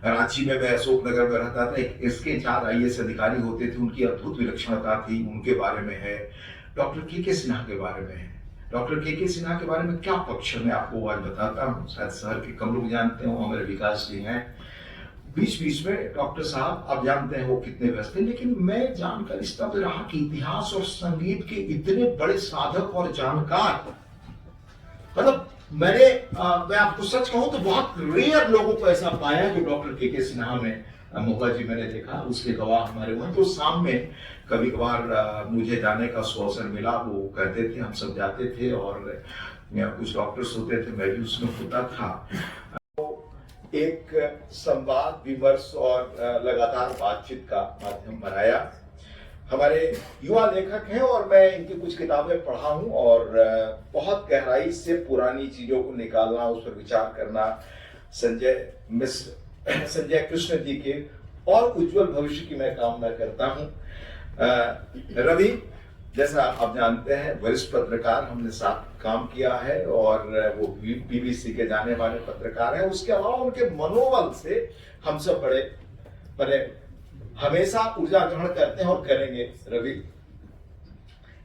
रांची में मैं अशोक नगर में रहता था, एक SK 4 IAS अधिकारी होते थे, उनकी अद्भुत विलक्षणता थी, उनके बारे में है। डॉक्टर के सिन्हा के बारे में है। डॉक्टर के सिन्हा के बारे में क्या पक्ष है, मैं आपको आज बताता हूँ, शायद शहर के कम लोग जानते हो, हमारे विकास जी हैं। बीच बीच में डॉक्टर साहब आप जानते हैं वो कितने व्यस्त थे, लेकिन मैं जानकर इस तरह रहा कि इतिहास और संगीत के इतने बड़े साधक और जानकार, मतलब मैं आपको सच कहूं तो बहुत रेयर लोगों को ऐसा पाया जो डॉक्टर के सिन्हा में मोगा जी मैंने देखा, उसके गवाह हमारे हुए। तो शाम में कभी कभार मुझे जाने का अवसर मिला, वो कहते थे, हम सब जाते थे और कुछ डॉक्टर्स होते थे, मैं भी उसमें होता था। एक संवाद विमर्श और लगातार बातचीत का माध्यम बनाया। हमारे युवा लेखक हैं और मैं इनकी कुछ किताबें पढ़ा हूं और बहुत गहराई से पुरानी चीजों को निकालना, उस पर विचार करना संजय कृष्ण जी के और उज्जवल भविष्य की मैं कामना करता हूं। रवि, जैसा आप जानते हैं, वरिष्ठ पत्रकार, हमने साथ काम किया है और वो BBC के जाने माने पत्रकार हैं। उसके अलावा उनके मनोबल से हम सब बड़े हमेशा ऊर्जा ग्रहण करते हैं और करेंगे। रवि,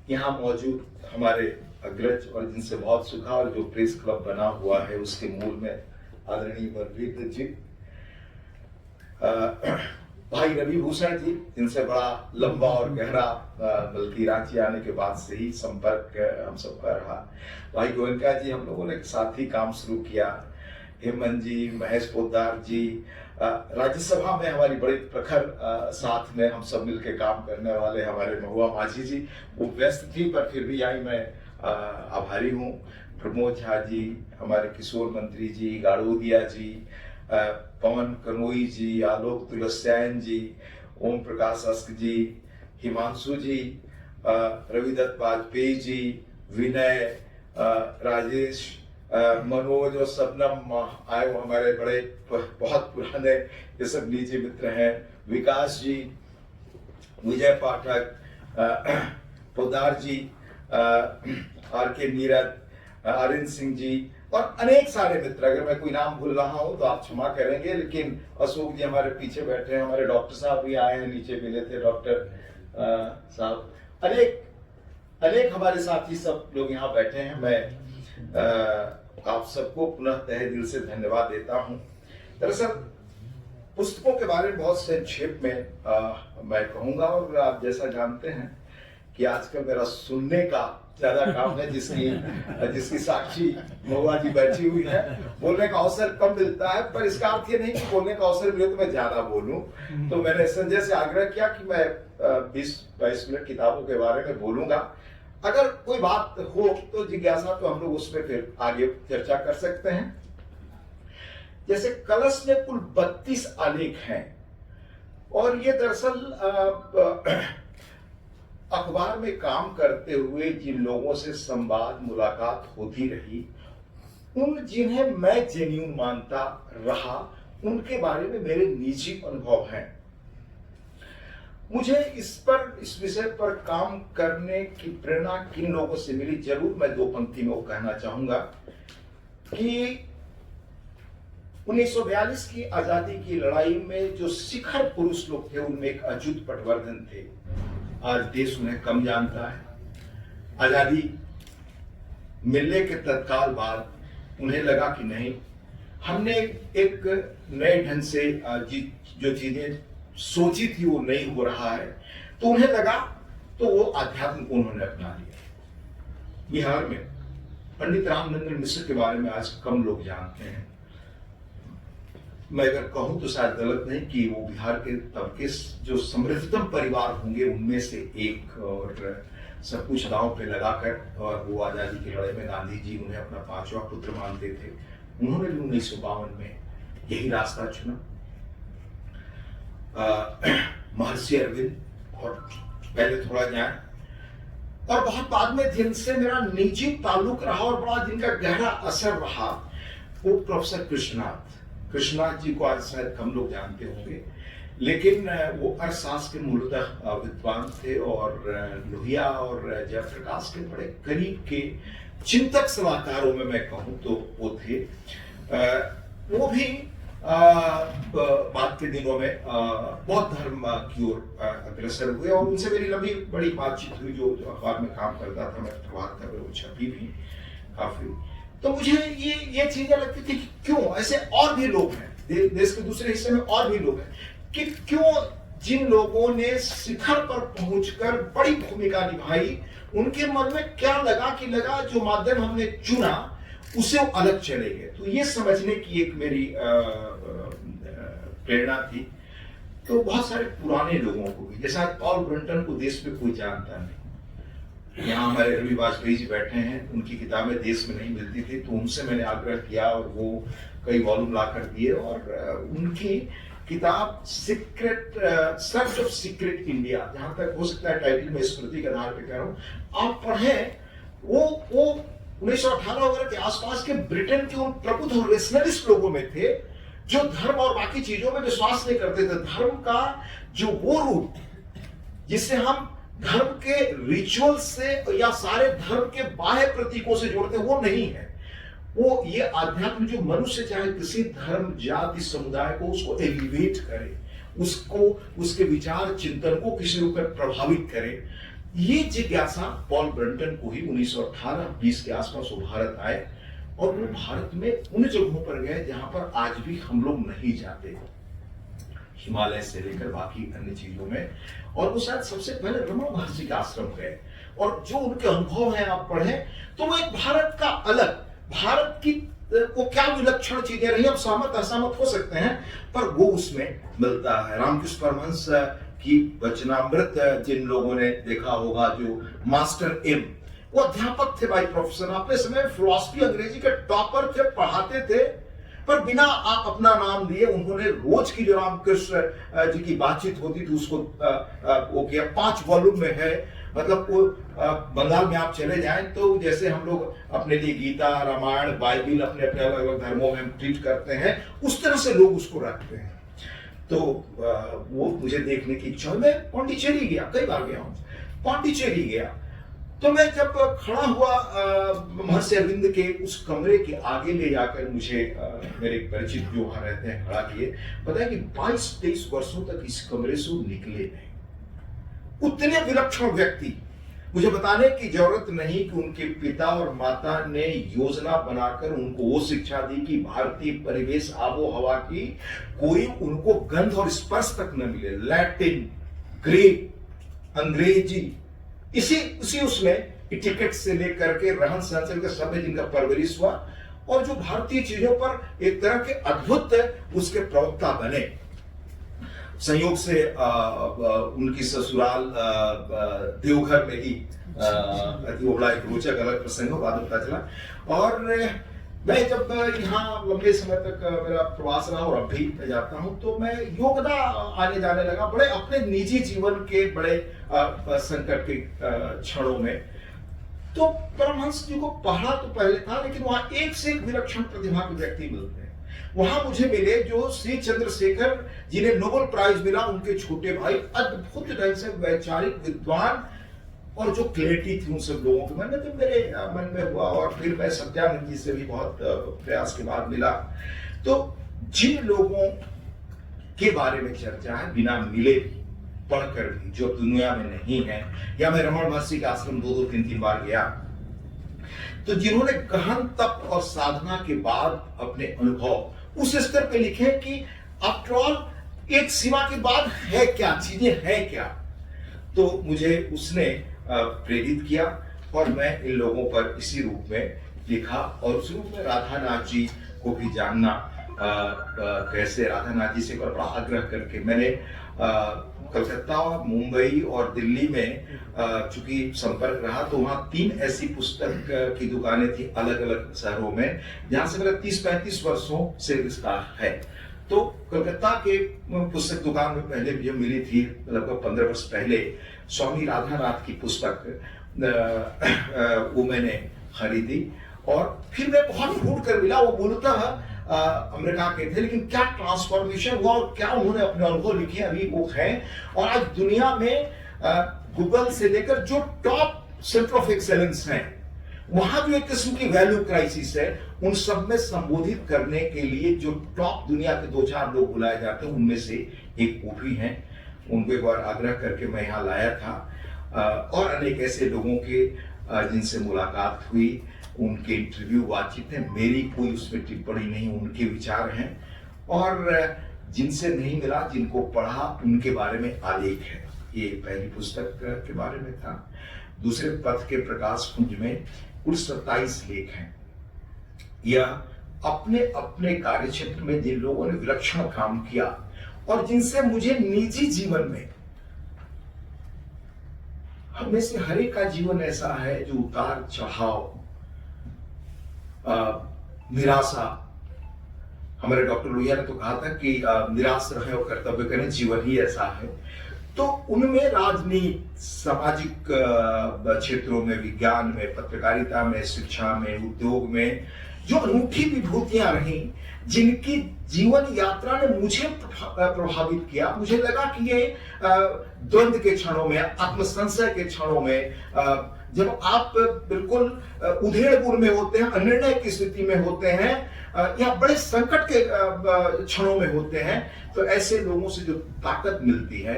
यहाँ मौजूद हमारे अग्रज और जिनसे बहुत सुखा और जो प्रेस क्लब बना हुआ है उसके मूल में आदरणीय बलवीर जी, भाई रवि भूषण जी, जिनसे बड़ा लंबा और गहरा बल्कि रांची आने के बाद से ही संपर्क हम सबका रहा। भाई गोयनका जी, हम लोगों ने साथ ही काम शुरू किया। हेमंत जी, महेश पोद्दार जी, राज्यसभा में हमारी बड़ी प्रखर साथ में हम सब मिलकर काम करने वाले हमारे महुआ माझी जी, वो व्यस्त थी पर फिर भी आई, मैं आभारी हूँ। प्रमोद झा जी, हमारे किशोर मंत्री जी, गाड़ोदिया जी, पवन कनोई जी, आलोक तुलस्यायन जी, ओम प्रकाश अस्क जी, हिमांशु जी, रविदत्त वाजपेयी जी, विनय, राजेश, मनोज और शबनम आए, वो हमारे बड़े बहुत पुराने ये सब निजी मित्र हैं। विकास जी, विजय पाठक, पोदार जी, RK नीरद, आरिंद सिंह जी और अनेक सारे मित्र। अगर मैं कोई नाम भूल रहा हूं तो आप क्षमा करेंगे, लेकिन अशोक जी हमारे पीछे बैठे हैं, हमारे डॉक्टर साहब भी आए हैं, नीचे मिले थे डॉक्टर साहब, अनेक हमारे साथी सब लोग यहाँ बैठे हैं। मैं आप सबको पुनः तहे दिल से धन्यवाद देता हूँ। दरअसल पुस्तकों के बारे में बहुत संक्षेप में मैं कहूँगा, और आप जैसा जानते हैं कि आजकल मेरा सुनने का ज्यादा काम है, जिसकी साक्षी महुआ जी बैठी हुई है। बोलने का अवसर कम मिलता है, पर इसका अर्थ ये नहीं कि बोलने का अवसर मिले तो मैं ज्यादा बोलूं। तो मैंने संजय से आग्रह किया कि मैं 20-22 मिनट किताबों के बारे में बोलूंगा। अगर कोई बात हो तो जिज्ञासा, तो हम लोग उसमें फिर आगे चर्चा कर सकते हैं। जैसे कलश में कुल 32 आलेख हैं और ये दरअसल अखबार में काम करते हुए जिन लोगों से संवाद मुलाकात होती रही, उन जिन्हें मैं जेन्युइन मानता रहा, उनके बारे में मेरे निजी अनुभव हैं। मुझे इस विषय पर काम करने की प्रेरणा किन लोगों से मिली, जरूर मैं 2 पंक्ति में वो कहना चाहूंगा कि 1942 की आजादी की लड़ाई में जो शिखर पुरुष लोग थे, उनमें एक अच्युत पटवर्धन थे। आज देश उन्हें कम जानता है। आजादी मिलने के तत्काल बाद उन्हें लगा कि नहीं, हमने एक नए ढंग से जो चीजें सोची थी वो नहीं हो रहा है, तो उन्हें लगा, तो वो आध्यात्म को उन्होंने अपना लिया। बिहार में पंडित रामचंद्र मिश्र के बारे में आज कम लोग जानते हैं। मैं अगर कहूं तो शायद गलत नहीं कि वो बिहार के तबके जो समृद्धतम परिवार होंगे उनमें से एक, और सब कुछ दांव पे लगाकर, और वो आजादी की लड़ाई में गांधी जी उन्हें अपना 5वां पुत्र मानते थे। उन्होंने भी 1952 में यही रास्ता चुना। महर्षि अरविंद, और पहले थोड़ा ज्ञान, और बहुत बाद में जिनसे मेरा निजी ताल्लुक रहा और बड़ा जिनका गहरा असर रहा, वो प्रोफेसर कृष्णनाथ जी को आज शायद कम लोग जानते होंगे, लेकिन वो अर्थशास्त्र के मूलतः विद्वान थे और लोहिया और जयप्रकाश के बड़े करीब के चिंतक सलाहकारों में मैं कहूँ तो वो थे। वो भी बाद के दिनों में बौद्ध धर्म की ओर अग्रसर हुए और उनसे मेरी लंबी बड़ी बातचीत हुई। जो अखबार में काम करता था, मैं प्रभात खबर वो छपी भी काफी। तो मुझे ये चीजें लगती थी कि क्यों ऐसे और भी लोग हैं, देश के दूसरे हिस्से में और भी लोग हैं, कि क्यों जिन लोगों ने शिखर पर पहुंचकर बड़ी भूमिका निभाई, उनके मन में क्या लगा जो माध्यम हमने चुना उसे वो अलग चले गए। तो ये समझने की एक मेरी प्रेरणा थी। तो बहुत सारे पुराने लोगों को भी, जैसा पॉल ब्रंटन को देश में कोई जानता नहीं। यहाँ हमारे रवि वाजपेयी जी बैठे हैं, उनकी किताबें देश में नहीं मिलती थी, तो उनसे मैंने आग्रह किया और वो कई वॉल्यूम ला कर दिए। और उनकी किताब secret, search of secret India, जहां तक हो सकता है टाइटल में स्मृति के आधार पर कह रहा हूं, आप पढ़ें। वो 1918 वगैरह के आसपास के ब्रिटेन के उन प्रबुद्ध और रेशनलिस्ट लोगों में थे जो धर्म और बाकी चीजों में विश्वास नहीं करते थे। धर्म का जो वो रूप जिससे हम धर्म के रिचुअल से या सारे धर्म के बाह्य प्रतीकों से जोड़ते, वो नहीं है। वो ये आध्यात्म जो मनुष्य चाहे किसी धर्म जाति समुदाय को उसको एलिवेट करे, उसको उसके विचार चिंतन को किसी रूप में प्रभावित करे, ये जिज्ञासा पॉल ब्रंटन को ही 1918-20 के आसपास वो भारत आए और वो भारत में उन जगहों पर गए जहां पर आज भी हम लोग नहीं जाते, हिमालय से लेकर बाकी अन्य चीजों में। और वो शायद सबसे पहले रमण महर्षि के आश्रम गए और जो उनके अनुभव हैं आप पढ़ें, तो वो एक भारत का अलग, भारत की वो क्या विलक्षण चीजें रही, हम सहमत असहमत हो सकते हैं, पर वो उसमें मिलता है। रामकृष्ण परमहंस की वचनामृत जिन लोगों ने देखा होगा, जो मास्टर एम, वो अध्यापक थे बाई प्रोफेशन, अपने समय फिलॉसफी अंग्रेजी के टॉपर थे, पढ़ाते थे, पर बिना आप अपना नाम दिए उन्होंने रोज की जो रामकृष्ण जी की बातचीत होती थी उसको वो किया। 5 वॉल्यूम में है। मतलब वो बंगाल में आप चले जाएं तो जैसे हम लोग अपने लिए गीता, रामायण, बाइबिल अपने अपने अलग अलग धर्मों में ट्रीट करते हैं, उस तरह से लोग उसको रखते हैं। तो वो मुझे देखने की इच्छा, मैं पांडिचेरी गया, कई बार गया हूँ, पांडिचेरी गया। तो मैं जब खड़ा हुआ महर्षि अरविंद के उस कमरे के आगे ले जाकर मुझे मेरे परिचित जो वहां रहते हैं खड़ा किए, पता है कि 22-23 वर्षों तक इस कमरे से निकले नहीं। उतने विलक्षण व्यक्ति, मुझे बताने की जरूरत नहीं कि उनके पिता और माता ने योजना बनाकर उनको वो शिक्षा दी कि भारतीय परिवेश आबो हवा की कोई उनको गंध और स्पर्श तक न मिले। लैटिन, ग्रीक, अंग्रेजी, इसी उसमें टिकट से लेकर के रहन सहन के सब जिनका परवरिश हुआ और जो भारतीय चीजों पर एक तरह के अद्भुत उसके प्रवक्ता बने। संयोग से उनकी ससुराल देवघर में ही, वो बड़ा एक रोचक अलग प्रसंग हो, बाद में पता चला। और मैं जब यहाँ लंबे समय तक मेरा प्रवास रहा और अब भी जाता हूँ, तो मैं योगदा आने जाने लगा बड़े अपने निजी जीवन के बड़े संकट के क्षणों में। तो परमहंस जी को पढ़ा तो पहले था, लेकिन वहां एक से एक विलक्षण प्रतिभा के व्यक्ति मिलते हैं। वहां मुझे मिले जो श्री चंद्रशेखर जिन्हें नोबेल प्राइज मिला, उनके छोटे भाई, अद्भुत ढंग से वैचारिक विद्वान, और जो क्लैरिटी थी उन सब लोगों के मन में, तो मेरे मन में हुआ। और फिर मैं सत्यानंद जी से भी बहुत प्रयास के बाद मिला। तो जिन लोगों के बारे में चर्चा है, बिना मिले भी, पढ़कर भी, जो दुनिया में नहीं है, या मैं रमण महर्षि के आश्रम 2-2, 3-3 बार गया, तो जिन्होंने गहन तप और साधना के बाद अपने अनुभव उस स्तर पे लिखे कि आफ्टर ऑल एक सीमा के बाद है क्या, चीजें हैं क्या। तो मुझे उसने प्रेरित किया और मैं इन लोगों पर इसी रूप में लिखा। और उस रूप में राधानाथ जी को भी जानना, कैसे राधानाथ जी से बड़ा आग्रह करके मैंने कलकत्ता, मुंबई और दिल्ली में चूंकि संपर्क रहा, तो वहाँ 3 ऐसी पुस्तक की दुकानें थी अलग अलग शहरों में, जहाँ से मेरा 30-35 वर्षों से रिश्ता है। तो कलकत्ता के पुस्तक दुकान में पहले मुझे मिली थी, लगभग 15 वर्ष पहले, स्वामी राधानाथ की पुस्तक, वो मैंने खरीदी। और फिर मैं बहुत ढूंढ कर मिला, वो मूलतः अमेरिका के थे, लेकिन क्या ट्रांसफॉर्मेशन हुआ और क्या उन्होंने अपने अनुभव लिखे, अभी वो हैं। और आज दुनिया में गूगल से लेकर जो टॉप सेंटर ऑफ एक्सेलेंस हैं, वहां जो एक किस्म की वैल्यू क्राइसिस है, उन सब में संबोधित करने के लिए जो टॉप दुनिया के 2-4 लोग बुलाए जाते हैं, उनमें से एक वो भी हैं। उनको एक बार आग्रह करके मैं यहाँ लाया था और अनेक ऐसे लोगों के जिनसे मुलाकात हुई, उनके इंटरव्यू बातचीत है, मेरी कोई उसमें टिप्पणी नहीं, उनके विचार हैं। और जिनसे नहीं मिला, जिनको पढ़ा, उनके बारे में आलेख है। ये पहली पुस्तक के बारे में था। दूसरे पथ के प्रकाश पुंज में कुल 27 लेख हैं। यह अपने अपने कार्य क्षेत्र में जिन लोगों ने विलक्षण काम किया और जिनसे मुझे निजी जीवन में, हम में से हर एक का जीवन ऐसा है जो उतार चढ़ाव, निराशा, हमारे डॉक्टर लोहिया ने तो कहा था कि निराश रहे और कर्तव्य करें, जीवन ही ऐसा है। तो उनमें राजनीति, सामाजिक क्षेत्रों में, विज्ञान में, पत्रकारिता में, शिक्षा में, उद्योग में जो अनूठी विभूतियां रही, जिनकी जीवन यात्रा ने मुझे प्रभावित किया। मुझे लगा कि ये द्वंद्व के क्षणों में, आत्मसंशय के क्षणों में, जब आप बिल्कुल उधेड़-बुन में होते हैं, अनिर्णय की स्थिति में होते हैं, या बड़े संकट के क्षणों में होते हैं, तो ऐसे लोगों से जो ताकत मिलती है,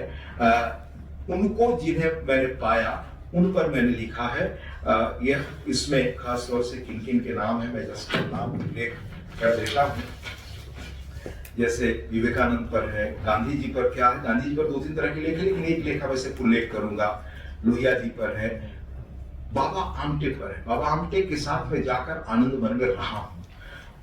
उनको जिन्हें मैंने पाया, उन पर मैंने लिखा है। यह इसमें खास तौर से किन किन के नाम है, मैं जस्ट नाम उल्लेख कर देता हूँ। जैसे विवेकानंद पर है, गांधी जी पर क्या है, गांधी जी पर 2-3 तरह के लेख है, लेकिन एक लेख वैसे उल्लेख करूंगा। लोहिया जी पर है, बाबा आमटे पर है। बाबा आमटे के साथ मैं जाकर आनंद वन में रहा हूँ,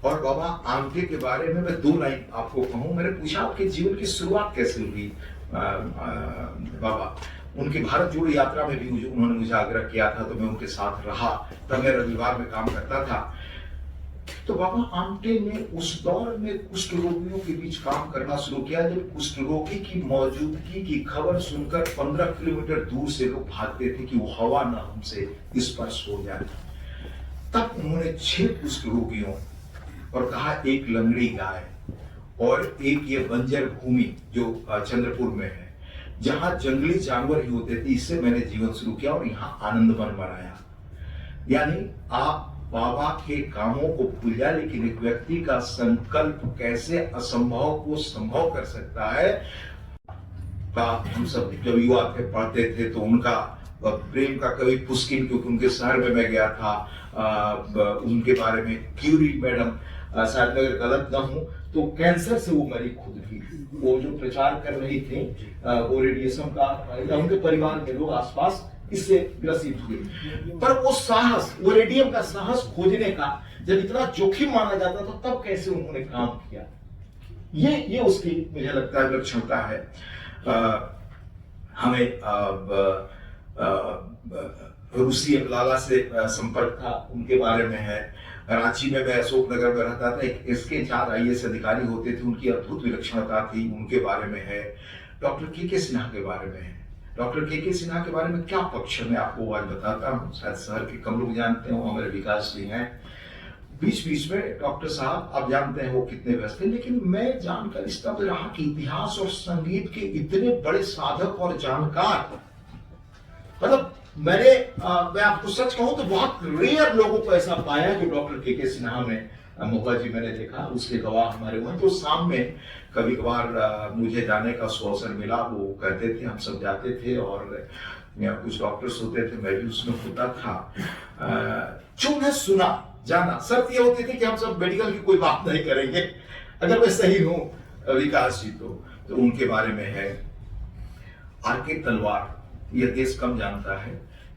और बाबा आमटे के बारे में मैं 2 लाइन आपको कहूँ। मैंने पूछा आपके जीवन की शुरुआत कैसे हुई बाबा? उनकी भारत जोड़ो यात्रा में भी उन्होंने मुझे आग्रह किया था, तो मैं उनके साथ रहा। तब मैं रविवार में काम करता था। तो बाबा आमटे ने उस दौर में कुष्ठ रोगियों के बीच काम करना शुरू किया, जब कुष्ठ रोगी की मौजूदगी की खबर सुनकर 15 किलोमीटर दूर से लोग भागते थे कि वो हवा न हमसे स्पर्श हो जाए। तब उन्होंने 6 कुष्ठ रोगियों और कहा, एक लंगड़ी गाय और एक ये बंजर भूमि जो चंद्रपुर में है, जहां जंगली जानवर ही होते थे, इससे मैंने जीवन शुरू किया और यहाँ आनंदवन बनाया। यानी आप बाबा के कामों को भूल जाए, लेकिन एक व्यक्ति का संकल्प कैसे असंभव को संभव कर सकता है। हम सब जब युवा थे, पढ़ते थे, तो उनका प्रेम का कवि पुष्किन, क्योंकि उनके शहर में मैं गया था, उनके बारे में क्यूरी मैडम, शायद अगर गलत ना हूं तो कैंसर से वो मरी खुद भी। वो जो प्रचार कर रही थी वो रेडिएशन का, उनके परिवार के लोग आसपास इससे ग्रसित हुए, पर वो साहस, वो रेडियम का साहस खोजने का, जब इतना जोखिम माना जाता था, तब कैसे उन्होंने काम किया, ये उसकी मुझे लगता है विलक्षणता है। हमें रूसी लाला से संपर्क था, उनके बारे में है। रांची में मैं अशोक नगर में रहता था, एक इसके 4 IAS अधिकारी होते थे, उनकी अद्भुत विलक्षणता थी, उनके बारे में है। डॉक्टर के सिन्हा के बारे में है। डॉक्टर के सिन्हा के बारे में क्या पक्ष है, मैं आपको आज बताता हूँ। शायद शहर के कम लोग जानते हो, हमारे विकास जी हैं। बीच बीच में डॉक्टर साहब, आप जानते हैं वो कितने व्यस्त थे, लेकिन मैं जानकर स्तब्ध रहा कि इतिहास और संगीत के इतने बड़े साधक और जानकार, मतलब मैं आपको सच कहूं तो बहुत रेयर लोगों को ऐसा पाया जो डॉक्टर के सिन्हा में मोहब्बत जी मैंने देखा, उसके गवाह हमारे हुए। तो शाम में कभी कभार मुझे जाने का अवसर मिला, वो कहते थे, हम सब जाते थे, और कुछ डॉक्टर्स होते थे, मैं भी उसमें होता था। जो मैं सुना जाना, शर्त ये होती थी कि हम सब मेडिकल की कोई बात नहीं करेंगे, अगर मैं सही हूं विकास जी तो उनके बारे में है। RK तलवार, यह देश कम जानता है,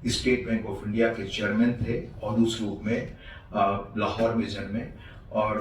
स्टेट बैंक ऑफ इंडिया के चेयरमैन थे और उस रूप में लाहौर में जन्मे, और